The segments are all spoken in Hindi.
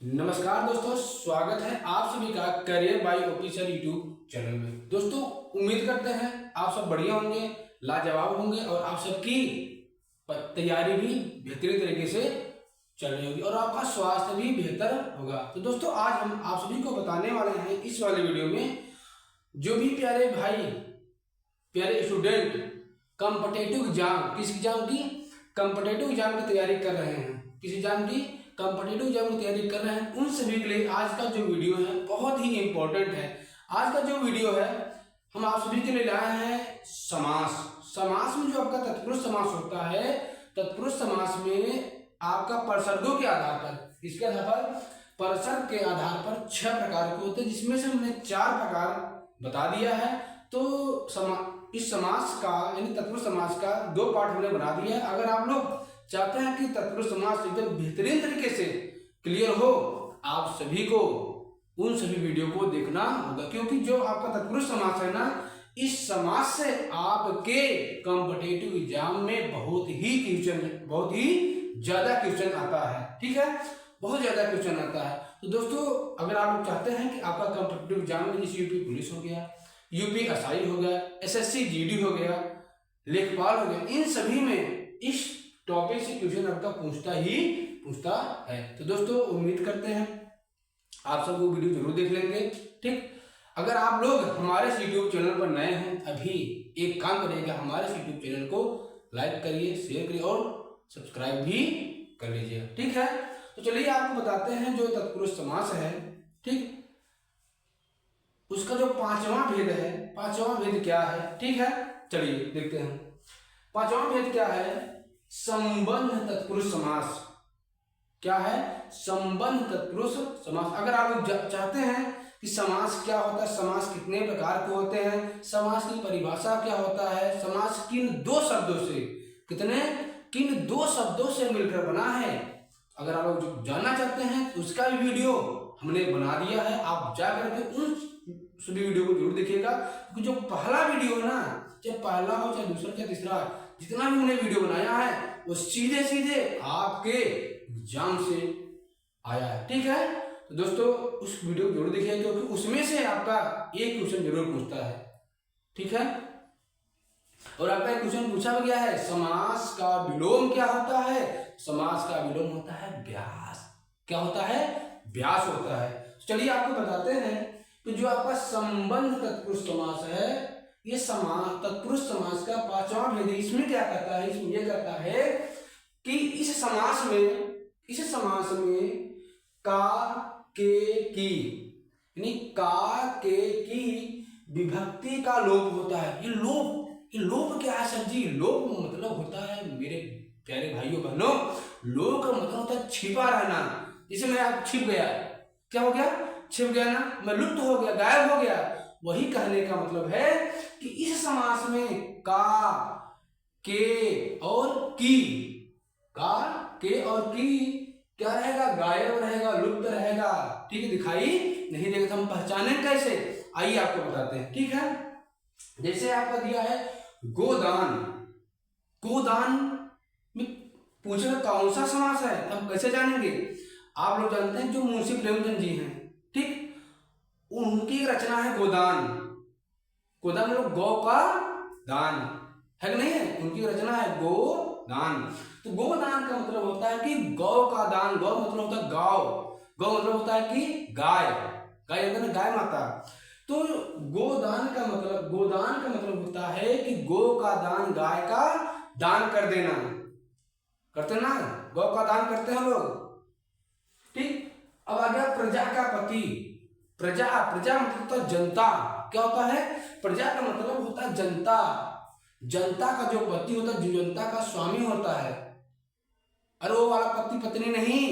नमस्कार दोस्तों, स्वागत है आप सभी का career bye officer YouTube channel में। दोस्तों उम्मीद करते हैं आप सब बढ़िया होंगे, लाजवाब होंगे और आप सबकी तैयारी भी बेहतरीन तरीके से चल रही होगी और आपका स्वास्थ्य भी बेहतर होगा। तो दोस्तों आज हम आप सभी को बताने वाले हैं इस वाले वीडियो में, जो भी प्यारे भाई प्यारे स्टूडेंट कॉम्पिटिटिव एग्जाम, किस एग्जाम की, कॉम्पिटिटिव एग्जाम की तैयारी कर रहे हैं, किस एग्जाम की, कॉम्पिटिटिव एग्जाम की तैयारी कर रहे हैं, उन सभी के लिए आज का जो वीडियो है बहुत ही इंपॉर्टेंट है। आज का जो वीडियो है हम आप सभी के लिए लाए हैं समास। समास में जो आपका तत्पुरुष समास होता है, तत्पुरुष समास में आपका परसर्गों के आधार पर, इसके आधार पर, परसर्ग के आधार पर 6 प्रकार के होते हैं, जिसमें से हमने 4 प्रकार बता दिया है। तो इस समास का यानी तत्पुरुष समास का 2 पार्ट हमने बना दिया है। अगर आप लोग चाहते हैं कि तत्पुरुष समास एकदम बेहतरीन तरीके से क्लियर हो, आप सभी को उन सभी वीडियो को देखना होगा, क्योंकि जो आपका तत्पुरुष समास है ना, इस समास से आपके कॉम्पिटिटिव एग्जाम में बहुत ही ज्यादा क्वेश्चन आता है। ठीक है, बहुत ज्यादा क्वेश्चन आता है। तो दोस्तों अगर आप लोग चाहते हैं कि आपका कॉम्पिटिटिव एग्जाम में जैसे यूपी पुलिस हो गया, यूपी एसआई हो गया, एसएससी जीडी हो गया, लेखपाल हो गया, इन सभी में इस टॉपिक से क्वेश्चन आपका पूछता है। तो दोस्तों उम्मीद करते हैं आप सब वो वीडियो जरूर देख लेंगे। ठीक, अगर आप लोग हमारे यूट्यूब चैनल पर नए हैं, अभी एक काम करिएगा, हमारे यूट्यूब चैनल को लाइक करिए, शेयर करिए और सब्सक्राइब भी कर लीजिए। ठीक है, तो चलिए आपको बताते हैं जो तत्पुरुष समास है, ठीक, उसका जो 5वां भेद है, 5वां भेद क्या है। ठीक है, चलिए देखते हैं 5वां भेद क्या है। संबंध तत्पुरुष समास। क्या है? संबंध तत्पुरुष समास। अगर आप लोग चाहते हैं कि समास क्या होता है, समास कितने प्रकार के होते हैं, समास की परिभाषा क्या होता है, समास किन 2 शब्दों से, किन 2 शब्दों से मिलकर बना है, अगर आप लोग जानना चाहते हैं तो उसका भी वीडियो हमने बना दिया है। आप जाकर के उन सभी वीडियो को जरूर देखिएगा, क्योंकि जो पहला वीडियो है ना, चाहे पहला हो चाहे दूसरा चाहे तीसरा, जितना भी हमने वीडियो बनाया है वो सीधे आपके एग्जाम से आया है। ठीक है, तो दोस्तों उस वीडियो को जरूर देखिए, क्योंकि उसमें से आपका एक क्वेश्चन जरूर पूछता है। ठीक है, और आपका एक क्वेश्चन पूछा गया है, समास का विलोम क्या होता है। समास का विलोम होता है व्यास। क्या होता है? व्यास होता है। चलिए आपको बताते हैं कि जो आपका संबंध तत्पुरुष समास है, ये तत्पुरुष समास का 5वां भेद, इसमें क्या करता है, इसमें यह करता है कि इस समास में का के की यानी का के की विभक्ति का लोप होता है। ये लोप क्या है सर जी? लोप मतलब होता है मेरे प्यारे भाइयों बहनों, लोप का मतलब होता है छिपा रहना। जैसे मैं आप छिप गया, क्या हो गया? छिप गया ना, मैं लुप्त हो गया, गायब हो गया। वही कहने का मतलब है कि इस समास में का के और की क्या रहेगा? गायब रहेगा, लुप्त रहेगा। ठीक है, दिखाई नहीं देगा। तो हम पहचाने कैसे, आइए आपको बताते हैं। ठीक है, जैसे आपका दिया है गोदान में पूछेगा कौन सा समास है, हम कैसे जानेंगे? आप लोग जानते हैं जो मुंशी प्रेमचंद जी हैं, ठीक, उनकी रचना है गोदान। गोदान मतलब गौ का दान है कि नहीं है, उनकी रचना है गोदान। तो गोदान का मतलब होता है कि गौ का दान। गौ मतलब होता है गाँव, गौ मतलब होता है कि गाय गाय माता। तो गोदान का मतलब होता है कि गौ का दान, गाय का दान कर देना। करते ना, गौ का दान करते हैं लोग। ठीक, अब आ गया प्रजा का पति। प्रजा मतलब होता है जनता। क्या होता है? प्रजा का मतलब होता है जनता। जनता का जो पति होता है, जो जनता का स्वामी होता है। अरे वो वाला पति पत्नी नहीं,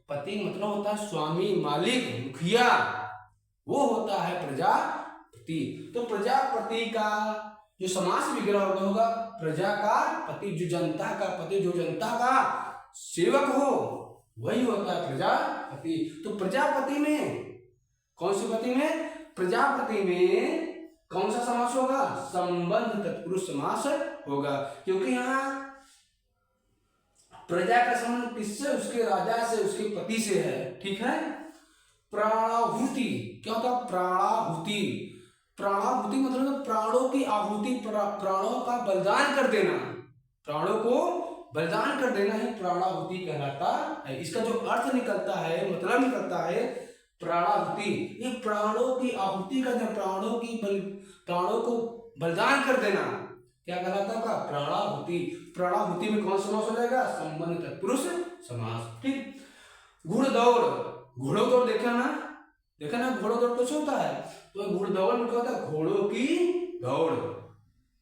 पति मतलब होता है स्वामी, मालिक, मुखिया, वो होता है प्रजापति। तो प्रजापति का जो समास विग्रह होगा, प्रजा का पति, जो जनता का पति, जो जनता का सेवक हो, वही होता है प्रजापति। तो प्रजापति में कौन सी पति में? प्रजापति में कौन सा समास होगा? संबंध तत्पुरुष समास होगा, क्योंकि यहाँ प्रजा का संबंध किससे? उसके राजा से, उसके पति से है। ठीक है। प्राणाहुति क्या होता है? प्राणाहुति। प्राणाहुति मतलब प्राणों की आहुति, प्राणों का बलिदान कर देना, प्राणों को बलिदान कर देना ही प्राणाहुति कहलाता है। इसका जो अर्थ निकलता है, मतलब निकलता है प्राणाहुति, ये प्राणों की आहुति का, जब प्राणों को बलिदान कर देना क्या कहलाता है? प्राणाहुति। प्राणाहुति में कौन समास हो जाएगा? संबंध तत्पुरुष समास। ठीक। घुड़दौड़, घोड़ों देखा ना, घोड़ों दौड़ कुछ होता है, तो घुड़दौड़ में क्या होता है? घोड़ों की दौड़,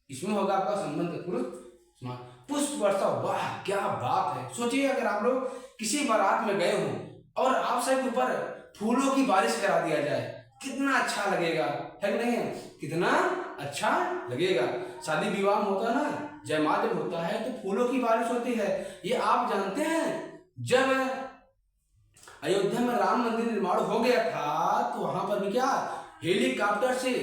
इसमें होगा आपका संबंध तत्पुरुष समास। पुष्प वर्षा, वाह क्या बात है। सोचिए अगर आप लोग किसी बारात में गए हो और आप सबके ऊपर फूलों की बारिश करा दिया जाए, कितना अच्छा लगेगा, है कि नहीं? कितना अच्छा लगेगा। शादी विवाह में होता है ना, जयमाल जब होता है तो फूलों की बारिश होती है। ये आप जानते हैं, जब अयोध्या में राम मंदिर निर्माण हो गया था तो वहां पर भी क्या हेलीकॉप्टर से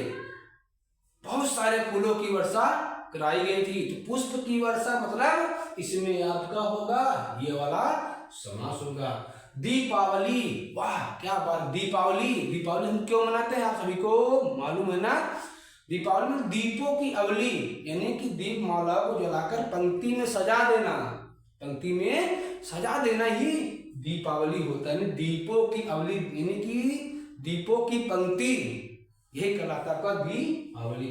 बहुत सारे फूलों की वर्षा कराई गई थी। तो पुष्प की वर्षा मतलब इसमें आपका होगा ये वाला समास होगा। दीपावली, वाह क्या बात। दीपावली, दीपावली हम क्यों मनाते हैं? आप सभी को मालूम है ना। दीपावली में दीपों की अवली, यानी कि दीप माला को जलाकर पंक्ति में सजा देना, पंक्ति में सजा देना ही दीपावली होता है। दीपों की अवली यानी कि दीपों की पंक्ति, यही कहलाता है दीपावली।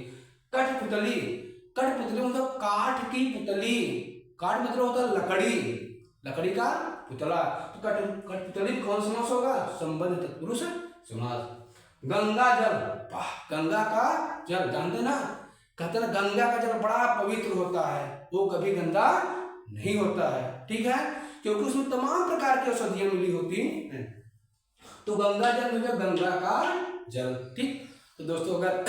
कठपुतली, कठपुतली मतलब काठ की पुतली, काठ मतलब होता है लकड़ी, लकड़ी का पुतला। तो कठपुतली कौन समास होगा? संबंध तत्पुरुष समास। गंगा जल, वाह गंगा का जल, जानते ना, कहते ना गंगा का जल बड़ा पवित्र होता है, वो कभी गंदा नहीं होता है। ठीक है, क्योंकि उसमें तमाम प्रकार की औषधियां मिली होती हैं। तो गंगा जल मतलब गंगा का जल। ठीक। तो दोस्तों अगर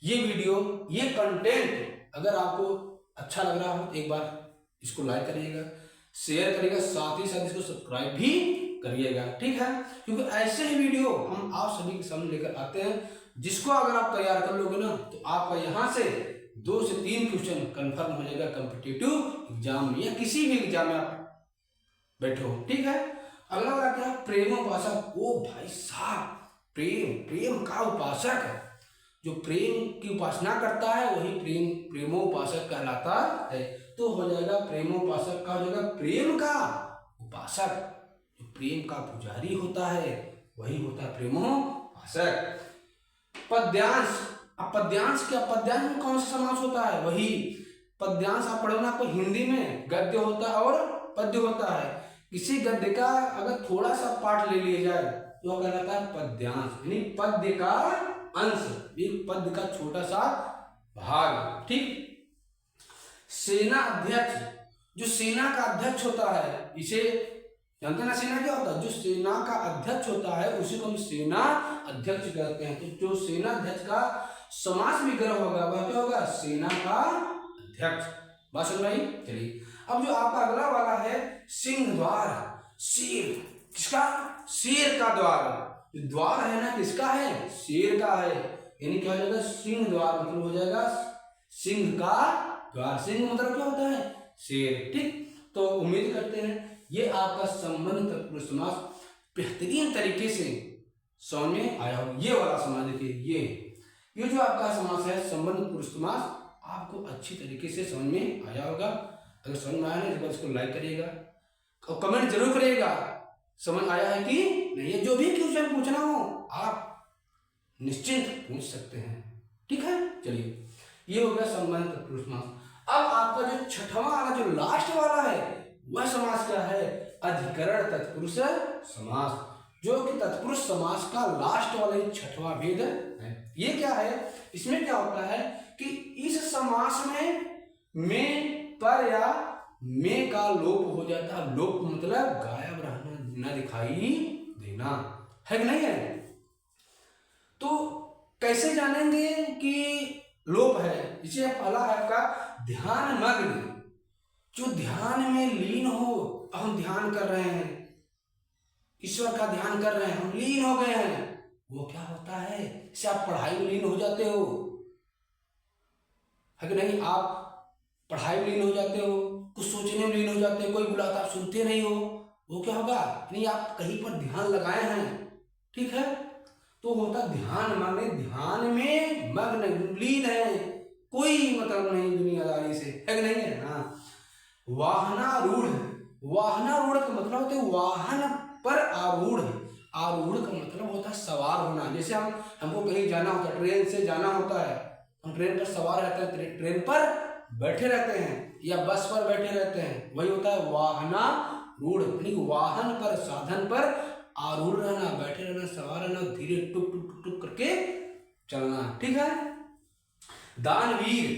ये वीडियो, ये कंटेंट अगर आपको अच्छा लग रहा हो तो एक बार इसको लाइक करिएगा, शेयर करिएगा, साथ ही साथ इसको सब्सक्राइब भी करिएगा। ठीक है, क्योंकि ऐसे ही वीडियो हम आप सभी के सामने लेकर आते हैं, जिसको अगर आप तैयार कर लोगे ना तो आपका यहाँ से 2 से 3 क्वेश्चन कंफर्म हो जाएगा कॉम्पिटिटिव एग्जाम में या किसी भी एग्जाम में आप बैठो। ठीक है। अगला वाला क्या? प्रेमोपासक। ओ भाई साहब, प्रेम, प्रेम का उपासक, जो प्रेम की उपासना करता है वही प्रेमोपासक कहलाता है। तो हो जाएगा प्रेमोपासक का हो जाएगा प्रेम का उपासक, जो प्रेम का पुजारी होता है वही होता है प्रेमोपासक। पद्यांश, अब पद्यांश क्या? पद्यांश में कौन सा समास होता है? वही पद्यांश आप पढ़ो ना, आपको हिंदी में गद्य होता है और पद्य होता है। किसी गद्य का अगर थोड़ा सा पार्ट ले लिया जाए तो कहलाता है पद्यांश, यानी पद्य का अंश, एक पद्य का छोटा सा भाग। ठीक। सेना अध्यक्ष, जो सेना का अध्यक्ष होता है, इसे जानते ना सेना क्या होता है? जो सेना का अध्यक्ष होता है उसी को हम सेना अध्यक्ष कहते हैं। तो जो सेना अध्यक्ष का समास विग्रह होगा वह क्या होगा? सेना का अध्यक्ष। बात सुन रही? चलिए अब जो आपका अगला वाला है सिंह द्वार, शेर, किसका? शेर का द्वार। द्वार है ना, किसका है? शेर का है, यानी क्या हो जाएगा? सिंह द्वार मतलब हो जाएगा सिंह का द्वार। सिंह मतलब क्या होता है? शेर। ठीक। तो उम्मीद करते हैं ये आपका संबंध तत्पुरुष समास बेहतरीन तरीके से समझ में आया हो। ये वाला समास देखिए, ये जो आपका समास है संबंध तत्पुरुष समास आपको अच्छी तरीके से समझ में आया होगा। अगर समझ में आया ना तो इसको लाइक करिएगा और कमेंट जरूर करिएगा समझ आया है कि नहीं। जो भी क्वेश्चन पूछना हो आप निश्चिंत पूछ सकते हैं। ठीक है। चलिए ये हो गया संबंध तत्पुरुष समास। अब आपका जो छठवां वाला, जो लास्ट वाला है, वह समास क्या है? अधिकरण तत्पुरुष समास, जो कि तत्पुरुष समास का लास्ट वाला छठवां भेद है। ये क्या है? इसमें क्या होता है कि इस समास में पर या में का लोप हो जाता है। लोप मतलब गायब रहना, न दिखाई देना, है कि नहीं है? तो कैसे जानेंगे कि लोप है? इसे पहला है आपका ध्यान मग्न, जो ध्यान में लीन हो। हम ध्यान कर रहे हैं, ईश्वर का ध्यान कर रहे हैं, हम लीन हो गए हैं, वो क्या होता है? इससे आप पढ़ाई में लीन हो जाते हो, है कि नहीं? आप पढ़ाई में लीन हो जाते हो, कुछ सोचने में लीन हो जाते हैं, कोई बुलाता आप सुनते नहीं हो, वो क्या होगा, नहीं आप कहीं पर ध्यान लगाए हैं, ठीक है, तो होता ध्यान, माने ध्यान में मग्न लीन है, कोई मतलब नहीं दुनियादारी से, है कि नहीं है। हाँ, वाहनारूढ़, वाहनारूढ़ का मतलब होता है वाहन पर आरूढ़, आरूढ़ का मतलब होता है सवार होना। जैसे हमको कहीं जाना होता है, ट्रेन से जाना होता है, हम ट्रेन पर सवार रहते हैं, ट्रेन पर बैठे रहते हैं या बस पर बैठे रहते हैं, वही होता है वाहनारूढ़, यानी वाहन पर, साधन पर आरूढ़ रहना, बैठे रहना, सवार रहना, धीरे टुक टुक टुक टुक करके चलना, ठीक है। दानवीर,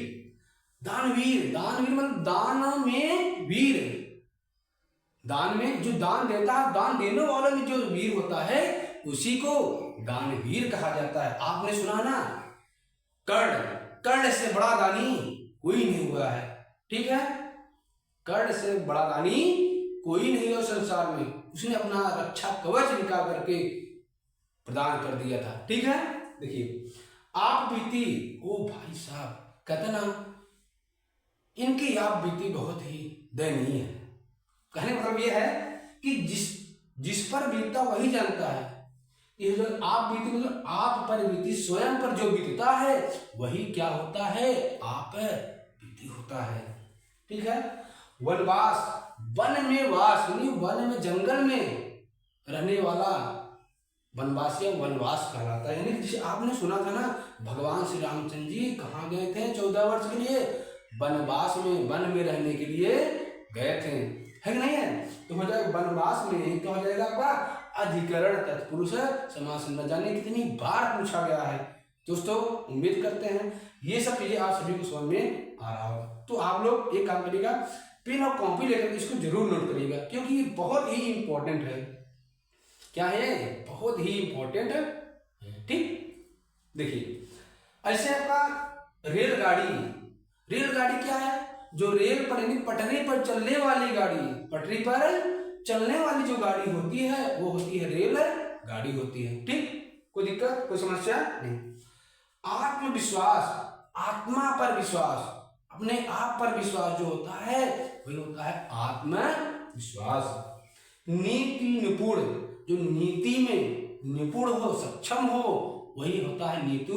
दानवीर, दानवीर मतलब दान में वीर, दान में जो दान देता है, दान देने वाला में जो वीर होता है उसी को दानवीर कहा जाता है। आपने सुना ना, कर्ण, कर्ण से बड़ा दानी कोई नहीं हुआ है, ठीक है, कर्ण से बड़ा दानी कोई नहीं है संसार में, उसने अपना रक्षा कवच निकाल करके प्रदान कर दिया था, ठीक है। देखिए आप बीती, ओ भाई साहब, कहते ना इनकी आप बीती बहुत ही दयनीय है। कहने मतलब ये है कि जिस पर बीतता वही जानता है। ये जो आप बीती मतलब आप पर बीती, स्वयं पर जो बीतता है वही क्या होता है, आप बीती होता है, ठीक है। वनवास, वन में वास, यानी वन में, जंगल में रहने वाला वनवासी वनवास कहलाता है। यानी जिसे आपने सुना था ना, भगवान श्री रामचंद्र जी कहाँ गए थे 14 वर्ष के लिए, वनवास में, वन में रहने के लिए गए थे, है कि नहीं है। तो हो जाएगा वनवास में, तो हो जाएगा आपका अधिकरण तत्पुरुष समास न जाने कितनी बार पूछा गया है। दोस्तों उम्मीद करते हैं ये सब चीजें आप सभी को समझ में आ रहा होगा। तो आप लोग एक काम करिएगा, पेन और कॉपी लेकर इसको जरूर नोट करिएगा, क्योंकि ये बहुत ही इंपॉर्टेंट है। क्या है, बहुत ही इंपॉर्टेंट है, ठीक। देखिए ऐसे आपका रेलगाड़ी, रेलगाड़ी क्या है, जो रेल पर यानी पटरी पर चलने वाली गाड़ी, पटरी पर चलने वाली जो गाड़ी होती है वो होती है रेल गाड़ी होती है, ठीक। कोई दिक्कत, कोई समस्या नहीं। आत्मविश्वास, आत्मा पर विश्वास, अपने आप पर विश्वास जो होता है वही होता है आत्मविश्वास। नीति निपुण, जो नीति में निपुण हो, सक्षम हो, वही होता है नीति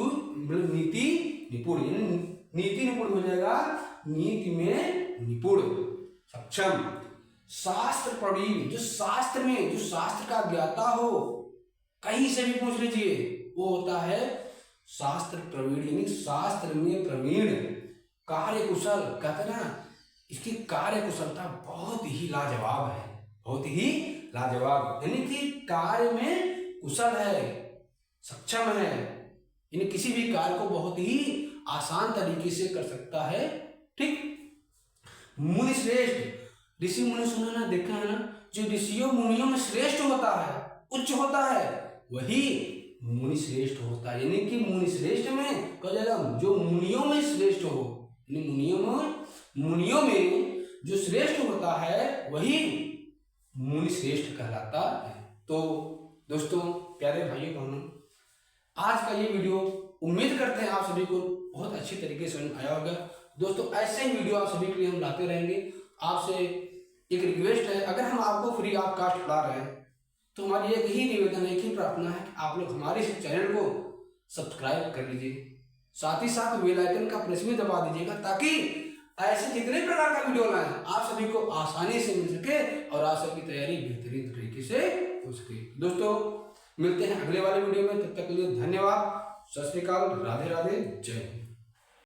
निपुण। नीति निपुण हो जाएगा नीति में निपुण, सक्षम। शास्त्र प्रवीण, जो शास्त्र में, जो शास्त्र का ज्ञाता हो, कहीं से भी पूछ लीजिए, वो होता है शास्त्र प्रवीण, यानी शास्त्र में प्रवीण। कार्य कुशल, कहते ना इसकी कार्य कुशलता बहुत ही लाजवाब है, बहुत ही लाजवाब, यानी कि कार्य में कुशल है, सक्षम है, यानी किसी भी कार्य को बहुत ही आसान तरीके से कर सकता है, ठीक। मुनि श्रेष्ठ, ऋषि मुनि सुना ना, देखा है ना, जो ऋषियों मुनियों में श्रेष्ठ होता है, उच्च होता है, वही मुनि श्रेष्ठ होता है। यानी कि मुनि श्रेष्ठ में कहा जाएगा जो मुनियों में श्रेष्ठ हो, यानी मुनियों में जो श्रेष्ठ होता है वही मुनि श्रेष्ठ कहलाता है। तो दोस्तों, प्यारे भाइयों बहनों, आज का ये वीडियो उम्मीद करते हैं आप सभी को बहुत अच्छी तरीके से समझ आया होगा। दोस्तों ऐसे ही वीडियो आप सभी के लिए हम लाते रहेंगे। आपसे एक रिक्वेस्ट है, अगर हम आपको फ्री ऑफ कास्ट पढ़ा रहे हैं तो हमारी एक ही निवेदन है, एक ही प्रार्थना है कि आप लोग हमारे इस चैनल को सब्सक्राइब कर लीजिए, साथ ही साथ बेल आइकन का प्रेस भी दबा दीजिएगा, ताकि ऐसे जितने प्रकार का वीडियो लाएं आप सभी को आसानी से मिल सके और आप सबकी तैयारी बेहतरीन तरीके से हो सके। दोस्तों मिलते हैं अगले वाले वीडियो में, तब तक के लिए धन्यवाद, सत श्री अकाल, राधे राधे, जय हिंद।